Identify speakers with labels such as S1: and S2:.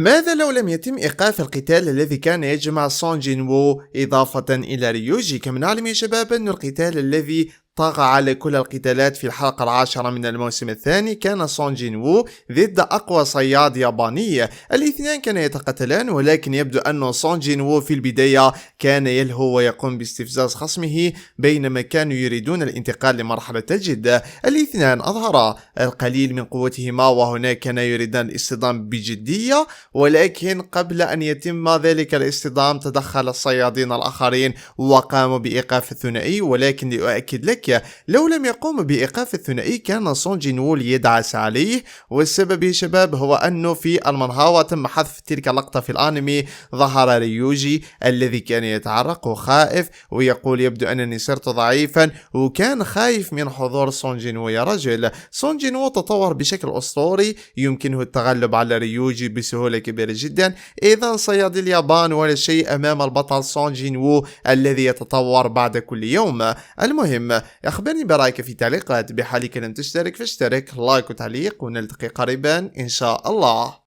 S1: ماذا لو لم يتم إيقاف القتال الذي كان يجمع سون جين وو إضافة إلى ريوجي؟ كما نعلم يا شباب أن القتال الذي طغى على كل القتالات في الحلقة العاشرة من الموسم الثاني كان سون جين وو ضد أقوى صياد ياباني. الاثنان كانا يتقاتلان، ولكن يبدو أن سون جين وو في البداية كان يلهو ويقوم باستفزاز خصمه بينما كانوا يريدون الانتقال لمرحلة الجد. الاثنان أظهرا القليل من قوتهما، وهناك كانا يريدان الاصطدام بجدية، ولكن قبل أن يتم ذلك الاصطدام تدخل الصيادين الآخرين وقاموا بإيقاف الثنائي. ولكن لأؤكد لك، لو لم يقوم بإيقاف الثنائي كان سون جين وو يدعس عليه، والسبب يا شباب هو أنه في المنهى تم حذف تلك اللقطة في الأنمي. ظهر ريوجي الذي كان يتعرق وخائف ويقول يبدو أنني صرت ضعيفا، وكان خايف من حضور سون جين وو. يا رجل، سون جين وو تطور بشكل أسطوري، يمكنه التغلب على ريوجي بسهولة كبيرة جدا. إذا صيادي اليابان ولا شيء أمام البطل سون جين وو الذي يتطور بعد كل يوم. المهم، أخبرني برأيك في تعليقات. بحالك لم تشترك فاشترك، لايك وتعليق، ونلتقي قريبا إن شاء الله.